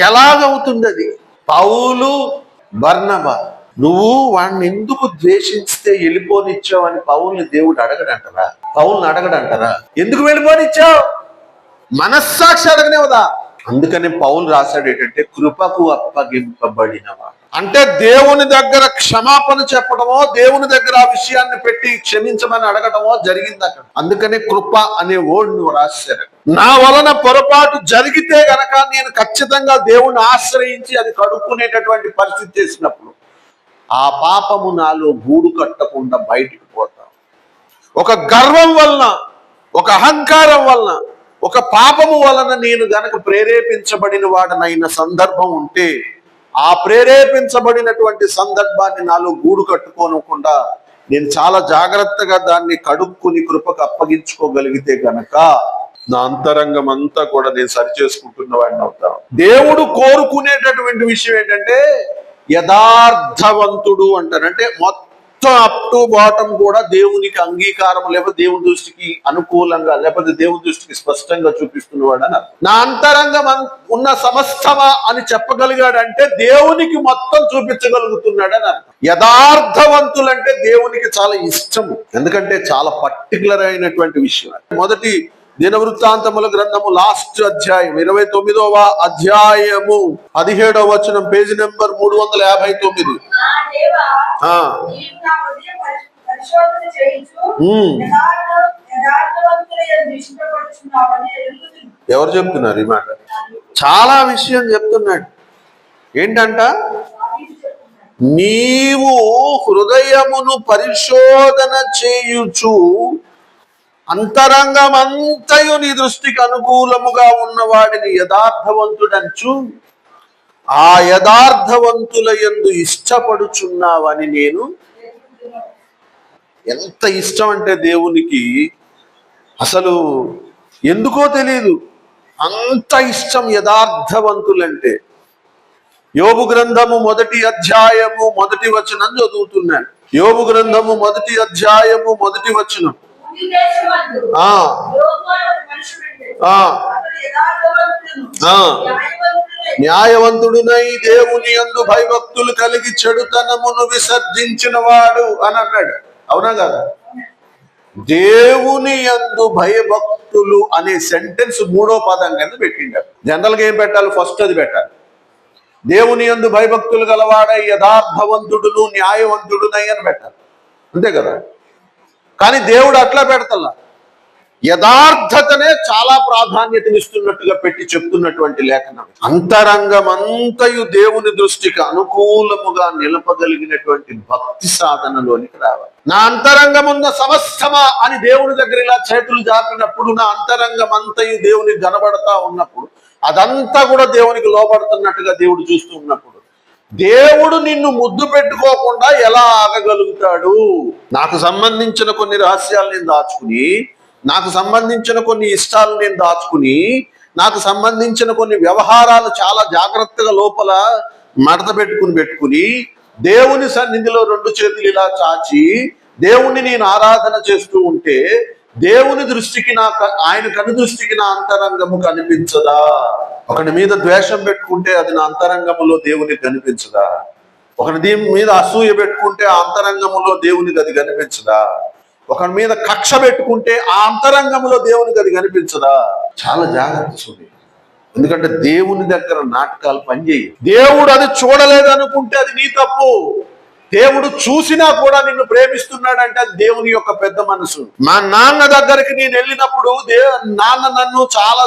ఎలాగవుతుంది అది? పౌలు, బర్నబా, నువ్వు వాడిని ఎందుకు ద్వేషిస్తే వెళ్ళిపోనిచ్చావని పౌల్ని దేవుడు అడగడంటారా? పౌల్ని అడగడంటారా? ఎందుకు వెళ్ళిపోనిచ్చావు? మనస్సాక్షి అడగనేవదా? అందుకని పౌలు రాశాడు ఏంటంటే, కృపకు అప్పగింపబడినవా. అంటే దేవుని దగ్గర క్షమాపణ చెప్పడమో, దేవుని దగ్గర ఆ విషయాన్ని పెట్టి క్షమించమని అడగటమో జరిగింది అక్కడ. అందుకనే కృప అనే వర్డ్ నువ్వు రాశారు. నా వలన పొరపాటు జరిగితే గనక నేను ఖచ్చితంగా దేవుణ్ణి ఆశ్రయించి అది కడుక్కునేటటువంటి పరిస్థితి చేసినప్పుడు ఆ పాపము నాలో గూడు కట్టకుండా బయటికి పోతాం. ఒక గర్వం వలన, ఒక అహంకారం వలన, ఒక పాపము వలన నేను గనక ప్రేరేపించబడిన వాడనైన సందర్భం ఉంటే, ఆ ప్రేరేపించబడినటువంటి సందర్భాన్ని నాలో గూడు కట్టుకోనకుండా నేను చాలా జాగ్రత్తగా దాన్ని కడుక్కుని కృపకు అప్పగించుకోగలిగితే గనక నా అంతరంగం అంతా కూడా నేను సరిచేసుకుంటున్న వాడిని అవుతాను. దేవుడు కోరుకునేటటువంటి విషయం ఏంటంటే యథార్థవంతుడు అంటారు. అంటే మొత్తం అప్ టు బాటం కూడా దేవునికి అంగీకారం, లేకపోతే దేవుని దృష్టికి అనుకూలంగా, లేకపోతే దేవుని దృష్టికి స్పష్టంగా చూపిస్తున్నవాడు అని. నా అంతరంగం ఉన్న సమస్తమా అని చెప్పగలిగాడంటే దేవునికి మొత్తం చూపించగలుగుతున్నాడు అని అర్థం. యథార్థవంతులంటే దేవునికి చాలా ఇష్టం, ఎందుకంటే చాలా పర్టికులర్ అయినటువంటి విషయం. మొదటి దినవృత్తాంతముల గ్రంథము లాస్ట్ అధ్యాయం 29వ అధ్యాయము 17వ వచనం, పేజీ నెంబర్ 359. ఎవరు చెప్తున్నారు ఈ మాట? చాలా విషయం చెప్తున్నాడు. ఏంటంట? నీవు హృదయమును పరిశోధన చేయుచు అంతరంగమంతయు నీ దృష్టికి అనుకూలముగా ఉన్నవాడిని యథార్థవంతుడంచు ఆ యథార్థవంతుల యందు ఇష్టపడుచున్నావని నేను. ఎంత ఇష్టం అంటే దేవునికి అసలు ఎందుకో తెలియదు, అంత ఇష్టం యథార్థవంతులంటే. యోబు గ్రంథము 1వ అధ్యాయము 1వ వచనం చదువుతున్నాను. యోబు గ్రంథము 1వ అధ్యాయము 1వ వచనం. న్యాయవంతుడునై దేవుని యందు భయభక్తులు కలిగి చెడుతనమును విసర్జించిన వాడు అని అన్నాడు. అవునా కదా? దేవుని యందు భయభక్తులు అనే సెంటెన్స్ 3వ పదం కింద పెట్టిండారు. జనరల్ గా ఏం పెట్టాలి? ఫస్ట్ అది పెట్టాలి. దేవుని యందు భయభక్తులు గలవాడై యథార్థవంతుడును న్యాయవంతుడునై అని పెట్టాలి, అంతే కదా? కానీ దేవుడు అట్లా పెడతలా, యథార్థతనే చాలా ప్రాధాన్యతనిస్తున్నట్టుగా పెట్టి చెప్తున్నటువంటి లేఖనం. అంతరంగమంతయు దేవుని దృష్టికి అనుకూలముగా నిలపగలిగినటువంటి భక్తి సాధనలోనికి రావాలి. నా అంతరంగమున్న సమస్తమా అని దేవుని దగ్గర ఇలా చేతులు జాపినప్పుడు, నా అంతరంగమంతయు దేవునికి కనబడతా ఉన్నప్పుడు, అదంతా కూడా దేవునికి లోపడుతున్నట్టుగా దేవుడు చూస్తూ ఉన్నప్పుడు, దేవుడు నిన్ను ముద్దు పెట్టుకోకుండా ఎలా ఆగగలుగుతాడు? నాకు సంబంధించిన కొన్ని రహస్యాలు నేను దాచుకుని, నాకు సంబంధించిన కొన్ని ఇష్టాలు నేను దాచుకుని, నాకు సంబంధించిన కొన్ని వ్యవహారాలు చాలా జాగ్రత్తగా లోపల మడత పెట్టుకుని దేవుని సన్నిధిలో 2 చేతులు ఇలా చాచి దేవుణ్ణి నేను ఆరాధన చేస్తూ ఉంటే, దేవుని దృష్టికి ఆయన కను దృష్టికి నా అంతరంగము కనిపించదా? ఒకని మీద ద్వేషం పెట్టుకుంటే అది నా అంతరంగములో దేవునికి కనిపించదా? ఒకని మీద అసూయ పెట్టుకుంటే ఆ అంతరంగములో దేవునికి అది కనిపించదా? ఒకరి మీద కక్ష పెట్టుకుంటే ఆ అంతరంగంలో దేవునికి అది కనిపించదా? చాలా జాగ్రత్త చూడండి. ఎందుకంటే దేవుని దగ్గర నాటకాలు పనిచేయి. దేవుడు అది చూడలేదు అనుకుంటే అది నీ తప్పు. దేవుడు చూసినా కూడా నిన్ను ప్రేమిస్తున్నాడంటే అది దేవుని యొక్క పెద్ద మనసు. మా నాన్న దగ్గరికి నేను వెళ్ళినప్పుడు నాన్న నన్ను చాలా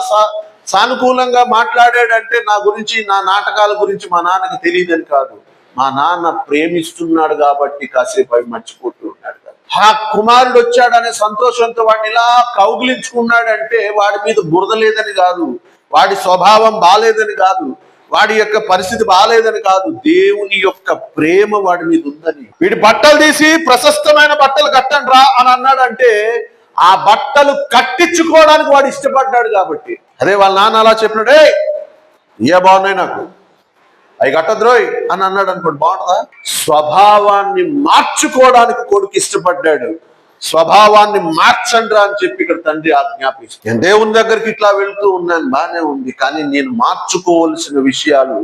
సానుకూలంగా మాట్లాడాడంటే నా గురించి, నా నాటకాల గురించి మా నాన్నకి తెలియదని కాదు. మా నాన్న ప్రేమిస్తున్నాడు కాబట్టి కాసేపు అవి మర్చిపోతూ ఉన్నాడు. ఆ కుమారుడు వచ్చాడనే సంతోషంతో వాడిని ఇలా కౌగిలించుకున్నాడంటే వాడి మీద బురద లేదని కాదు, వాడి స్వభావం బాలేదని కాదు, వాడి యొక్క పరిస్థితి బాలేదని కాదు, దేవుని యొక్క ప్రేమ వాడి మీద ఉందని. వీడి బట్టలు తీసి ప్రశస్తమైన బట్టలు కట్టండి రా అని అన్నాడంటే ఆ బట్టలు కట్టించుకోవడానికి వాడు ఇష్టపడ్డాడు కాబట్టి. అదే వాళ్ళ నాన్న అలా చెప్పినాడే, ఏ బాగున్నాయి నాకు, అవి కట్టద్రోయ్ అని అన్నాడు అనుకోండి, బాగుంటుందా? స్వభావాన్ని మార్చుకోవడానికి కొడుకు ఇష్టపడ్డాడు. స్వభావాన్ని మార్చండి అని చెప్పి ఇక్కడ తండ్రి ఆజ్ఞాపిస్తాడు. నేను దేవుని దగ్గరికి ఇట్లా వెళ్తూ ఉన్నాను, బాగానే ఉంది, కానీ నేను మార్చుకోవలసిన విషయాలు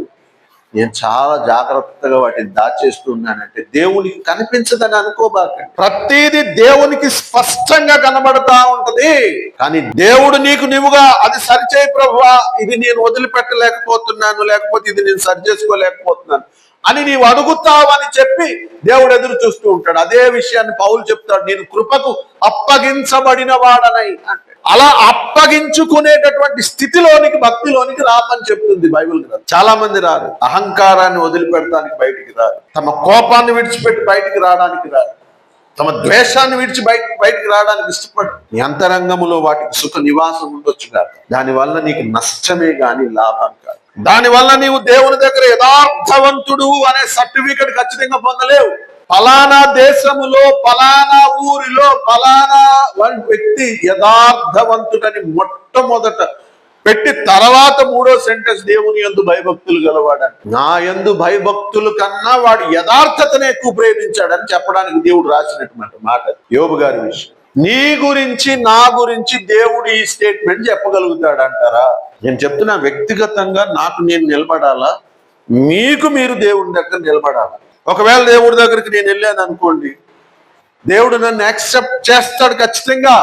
నేను చాలా జాగ్రత్తగా వాటిని దాచేస్తూ ఉన్నానంటే దేవునికి కనిపించదని అనుకోబాకండి. ప్రతిదీ దేవునికి స్పష్టంగా కనబడతా ఉంటది. కానీ దేవుడు నీవుగా అది సరిచేయి ప్రభువా, ఇది నేను వదిలిపెట్టలేకపోతున్నాను, లేకపోతే ఇది నేను సరి చేసుకోలేకపోతున్నాను అని నీవు అడుగుతావని చెప్పి దేవుడు ఎదురు చూస్తూ ఉంటాడు. అదే విషయాన్ని పౌలు చెప్తాడు, నేను కృపకు అప్పగించబడిన వాడనై అంటే. అలా అప్పగించుకునేటటువంటి స్థితిలోనికి, భక్తిలోనికి రామని చెప్తుంది బైబిల్ గ్రంథం. చాలా మంది రారు, అహంకారాన్ని వదిలిపెట్టడానికి బయటికి రారు, తమ కోపాన్ని విడిచిపెట్టి బయటికి రావడానికి రారు, తమ ద్వేషాన్ని విడిచి బయటికి రావడానికి ఇష్టపడు. నీ అంతరంగములో వాటికి సుఖ నివాసం ఉండొచ్చు కాదు, దానివల్ల నీకు నష్టమే గాని లాభం కాదు. దానివల్ల నీవు దేవుని దగ్గర యథార్థవంతుడు అనే సర్టిఫికెట్ ఖచ్చితంగా పొందలేవు. ఫలానా దేశములో, ఫలానా ఊరిలో, ఫలానా వ్యక్తి యథార్థవంతుడని మొట్టమొదట పెట్టి తర్వాత 3వ సెంటెన్స్ దేవుని యందు భయభక్తులు గలవాడని. నా యందు భయభక్తులు కన్నా వాడు యథార్థతనే ఎక్కువ ప్రేమించాడని చెప్పడానికి దేవుడు రాసినటువంటి మాట యోబు గారి విషయం. నీ గురించి, నా గురించి దేవుడు ఈ స్టేట్మెంట్ చెప్పగలుగుతాడు అంటారా? నేను చెప్తున్నా, వ్యక్తిగతంగా నాకు నేను నిలబడాలా, మీకు మీరు దేవుని దగ్గర నిలబడాలా. ఒకవేళ దేవుడి దగ్గరికి నేను వెళ్ళాను అనుకోండి, దేవుడు నన్ను యాక్సెప్ట్ చేస్తాడు ఖచ్చితంగా.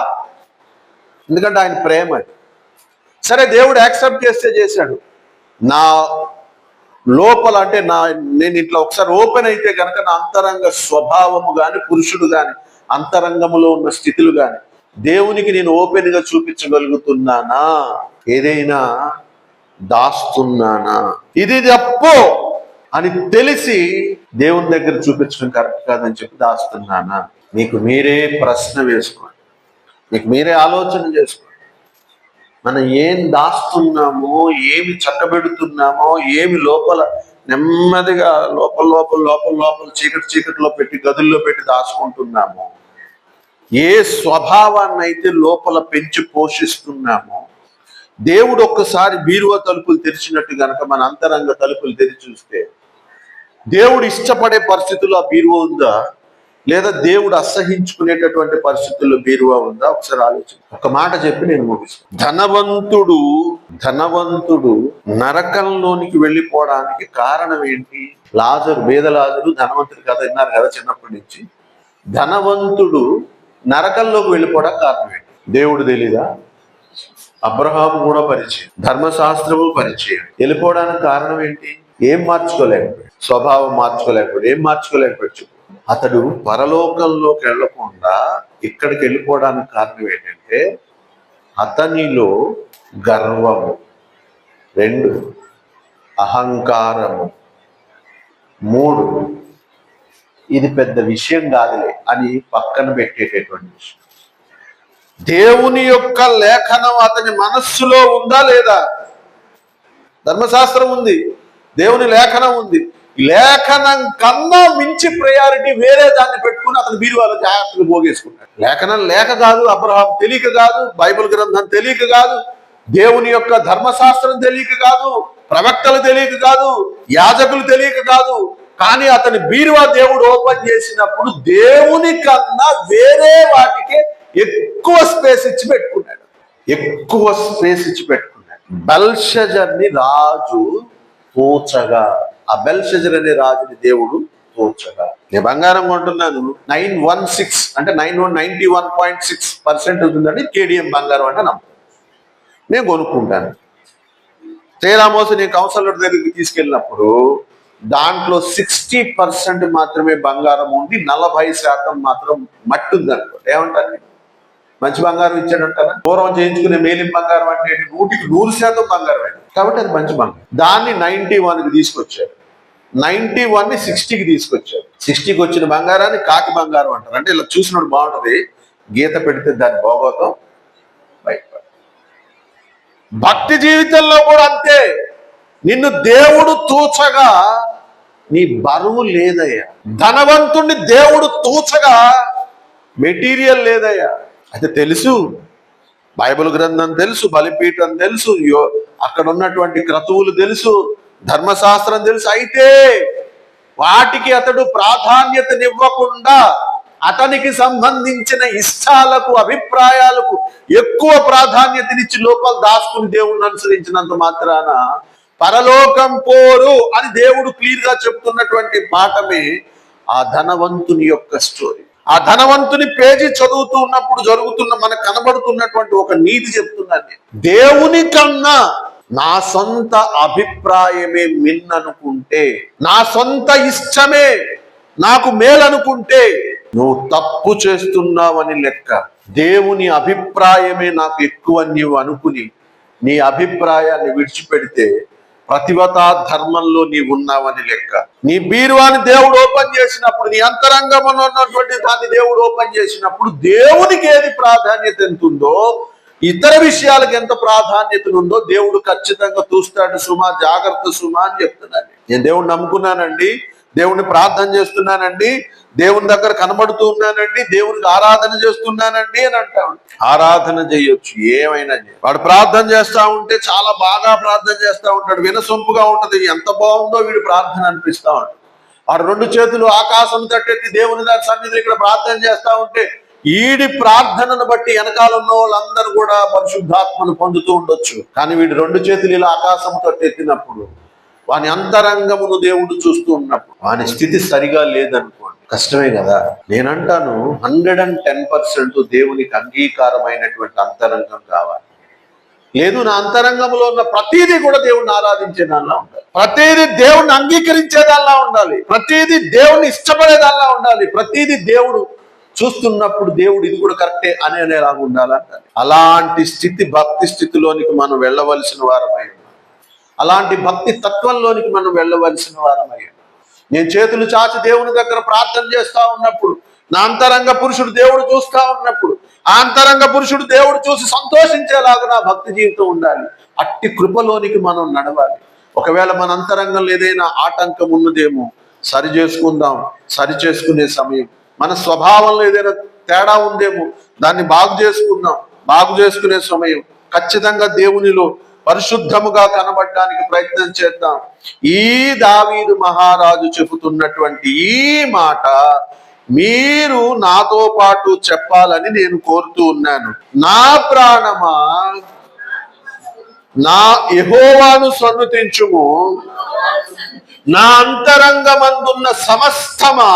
ఎందుకంటే ఆయన ప్రేమ. సరే, దేవుడు యాక్సెప్ట్ చేస్తే చేశాడు. నా లోపల అంటే నేను ఇట్లా ఒకసారి ఓపెన్ అయితే కనుక నా అంతరంగ స్వభావము కానీ, పురుషుడు కానీ, అంతరంగములో ఉన్న స్థితులు కానీ దేవునికి నేను ఓపెన్ గా చూపించగలుగుతున్నానా? ఏదైనా దాస్తున్నానా? ఇది తప్పు అని తెలిసి దేవుని దగ్గర చూపించడం కరెక్ట్ కాదని చెప్పి దాస్తున్నానా? మీకు మీరే ప్రశ్న వేసుకోండి, మీకు మీరే ఆలోచన చేసుకోండి. మనం ఏం దాస్తున్నామో, ఏమి చక్కబెడుతున్నామో, ఏమి లోపల నెమ్మదిగా లోపల లోపల లోపల లోపల చీకటిలో పెట్టి, గదుల్లో పెట్టి దాచుకుంటున్నామో, ఏ స్వభావాన్ని అయితే లోపల పెంచి పోషిస్తున్నామో, దేవుడు ఒక్కసారి బీరువా తలుపులు తెరిచినట్టు గనక మన అంతరంగ తలుపులు తెరిచి చూస్తే దేవుడు ఇష్టపడే పరిస్థితుల్లో ఆ బీరువా ఉందా, లేదా దేవుడు అసహించుకునేటటువంటి పరిస్థితుల్లో బీరువా ఉందా? ఒకసారి ఆలోచన. ఒక మాట చెప్పి నేను ముగిస్తాను. ధనవంతుడు నరకంలోనికి వెళ్ళిపోవడానికి కారణం ఏంటి? బేద లాజరు ధనవంతుడు కథ విన్నారు కదా చిన్నప్పటి నుంచి. ధనవంతుడు నరకంలోకి వెళ్ళిపోవడానికి కారణం ఏంటి? దేవుడు తెలీదా? అబ్రహాము కూడా పరిచయం, ధర్మశాస్త్రము పరిచయం. వెళ్ళిపోవడానికి కారణం ఏంటి? ఏం మార్చుకోలేకపోయాడు, స్వభావం మార్చుకోలేకపోయాడు. ఏం మార్చుకోలేకపోయాడు? అతడు పరలోకంలోకి వెళ్ళకుండా ఇక్కడికి వెళ్ళిపోవడానికి కారణం ఏంటంటే అతనిలో గర్వము, 2 అహంకారము, 3 ఇది పెద్ద విషయం కాదులే అని పక్కన పెట్టేటటువంటి విషయం. దేవుని యొక్క లేఖనం అతని మనస్సులో ఉందా లేదా? ధర్మశాస్త్రం ఉంది, దేవుని లేఖనం ఉంది. లేఖనం కన్నా మించి ప్రయారిటీ వేరే దాన్ని పెట్టుకుని అతను బీరువాలో జాగ్రత్తలు పోగేసుకుంటాడు. లేఖనం లేక కాదు, అబ్రహాం తెలియక కాదు, బైబిల్ గ్రంథం తెలియక కాదు, దేవుని యొక్క ధర్మశాస్త్రం తెలియక కాదు, ప్రవక్తలు తెలియక కాదు, యాజకులు తెలియక కాదు. కానీ అతని బీరువా దేవుడు ఓపెన్ చేసినప్పుడు దేవుని కన్నా వేరే వాటికి ఎక్కువ స్పేస్ ఇచ్చి పెట్టుకున్నాడు. బెల్షజర్ని రాజు తోచగా, ఆ బెల్షజర్ అనే రాజుని దేవుడు తోచగా. నేను బంగారం కొంటున్నాను, 916 అంటే 91.6% అవుతుందండి కేడిఎం బంగారం అంటే నమ్మకం. నేను కొనుక్కుంటాను. తేరామోసు నేను కౌన్సిలర్ దగ్గరికి తీసుకెళ్ళినప్పుడు దాంట్లో 60% మాత్రమే బంగారం ఉంది, 40% మాత్రం మట్టి ఉంది అనుకో. ఏమంటారు? మంచి బంగారం ఇచ్చాడంటారా? పూర్వం చేయించుకునే మేలిం బంగారం అంటే 100% బంగారం అయింది కాబట్టి అది మంచి బంగారం. దాన్ని 91కి తీసుకొచ్చారు, 91ని 60కి తీసుకొచ్చారు. 60కి వచ్చిన బంగారాన్ని కాకి బంగారం అంటారు. అంటే ఇలా చూసినప్పుడు బాగుంటది, గీత పెడితే దాని భోగోతం బయట. భక్తి జీవితంలో కూడా అంతే. నిన్ను దేవుడు తూచగా నీ బరువు లేదయ్యా. ధనవంతుణ్ణి దేవుడు తూచగా మెటీరియల్ లేదయ్యా. అయితే తెలుసు, బైబిల్ గ్రంథం తెలుసు, బలిపీఠం తెలుసు, అక్కడ ఉన్నటువంటి క్రతువులు తెలుసు, ధర్మశాస్త్రం తెలుసు. అయితే వాటికి అతడు ప్రాధాన్యతనివ్వకుండా అతనికి సంబంధించిన ఇష్టాలకు, అభిప్రాయాలకు ఎక్కువ ప్రాధాన్యతనిచ్చి లోపల దాచుకుని దేవుణ్ణి అనుసరించినంత మాత్రాన పరలోకం పోరు అని దేవుడు క్లియర్ గా చెప్తున్నటువంటి పాఠమే ఆ ధనవంతుని యొక్క స్టోరీ. ఆ ధనవంతుని పేజీ చదువుతూ ఉన్నప్పుడు మనకు కనబడుతున్నటువంటి ఒక నీతి చెప్తున్నాను. దేవుని కన్నా నా సొంత అభిప్రాయమే మిన్ననుకుంటే, నా సొంత ఇష్టమే నాకు మేలనుకుంటే నువ్వు తప్పు చేస్తున్నావని లెక్క. దేవుని అభిప్రాయమే నాకు ఎక్కువ నీవు అనుకుని నీ అభిప్రాయాన్ని విడిచిపెడితే ప్రతివతా ధర్మంలో నీవు ఉన్నావని లెక్క. నీ బీరువాని దేవుడు ఓపెన్ చేసినప్పుడు, నీ అంతరంగంలో ఉన్నటువంటి దాన్ని దేవుడు ఓపెన్ చేసినప్పుడు దేవునికి ఏది ప్రాధాన్యత ఎంత ఉందో, ఇతర విషయాలకు ఎంత ప్రాధాన్యత ఉందో దేవుడు ఖచ్చితంగా చూస్తాడు. సుమా, జాగ్రత్త సుమా అని చెప్తున్నాను. నేను దేవుడిని నమ్ముకున్నానండి, దేవుడిని ప్రార్థన చేస్తున్నానండి, దేవుని దగ్గర కనబడుతూ ఉన్నానండి, దేవునికి ఆరాధన చేస్తున్నానండి అని అంటాడు. ఆరాధన చేయొచ్చు, ఏమైనా వాడు ప్రార్థన చేస్తా ఉంటే చాలా బాగా ప్రార్థన చేస్తా ఉంటాడు, వినసొంపుగా ఉంటది, ఎంత బాగుందో వీడు ప్రార్థన అనిపిస్తా ఉంటాడు. వాడు 2 చేతులు ఆకాశం తట్టెత్తి దేవుని దాని సన్నిధిలో ఇక్కడ ప్రార్థన చేస్తా ఉంటే ఈడి ప్రార్థనను బట్టి వెనకాల ఉన్న వాళ్ళందరూ కూడా పరిశుద్ధాత్మను పొందుతూ ఉండొచ్చు. కానీ వీడు 2 చేతులు ఇలా ఆకాశం తట్టెత్తినప్పుడు వాని అంతరంగమును దేవుడు చూస్తూ ఉన్నప్పుడు వాని స్థితి సరిగా లేదనుకోండి, కష్టమే కదా. నేనంటాను 110% దేవునికి అంగీకారమైనటువంటి అంతరంగం కావాలి. లేదు, నా అంతరంగంలో ఉన్న ప్రతీది కూడా దేవుణ్ణి ఆరాధించేదానిలా ఉండాలి, ప్రతీది దేవుణ్ణి అంగీకరించేదానిలా ఉండాలి, ప్రతీది దేవుణ్ణి ఇష్టపడేదానిలా ఉండాలి, ప్రతీది దేవుడు చూస్తున్నప్పుడు దేవుడు ఇది కూడా కరెక్టే అనేలాగా ఉండాలంటారు. అలాంటి స్థితి, భక్తి స్థితిలోనికి మనం వెళ్ళవలసిన వారమై, అలాంటి భక్తి తత్వంలోనికి మనం వెళ్ళవలసిన వారమై, నేను చేతులు చాచి దేవుని దగ్గర ప్రార్థన చేస్తా ఉన్నప్పుడు, నా అంతరంగ పురుషుడు దేవుడు చూస్తా ఉన్నప్పుడు, ఆ అంతరంగ పురుషుడు దేవుడు చూసి సంతోషించేలాగా నా భక్తి జీవితం ఉండాలి. అట్టి కృపలోనికి మనం నడవాలి. ఒకవేళ మన అంతరంగంలో ఏదైనా ఆటంకం ఉన్నదేమో సరి చేసుకుందాం. సరి చేసుకునే సమయం, మన స్వభావంలో ఏదైనా తేడా ఉందేమో దాన్ని బాగు చేసుకుందాం. బాగు చేసుకునే సమయం ఖచ్చితంగా దేవునిలో పరిశుద్ధముగా కనబడడానికి ప్రయత్నం చేద్దాం. ఈ దావీదు మహారాజు చెబుతున్నటువంటి ఈ మాట మీరు నాతో పాటు చెప్పాలని నేను కోరుతూ ఉన్నాను. నా ప్రాణమా నా యెహోవాను సన్నుతించుము, నా అంతరంగమందున్న సమస్తమా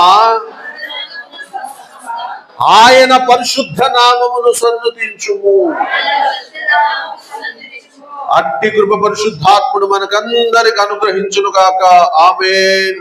ఆయన పరిశుద్ధ నామమును సన్నుతించుము. అట్టి కృప పరిశుద్ధాత్ముడు మనకందరికి అనుగ్రహించును గాక. ఆమేన్.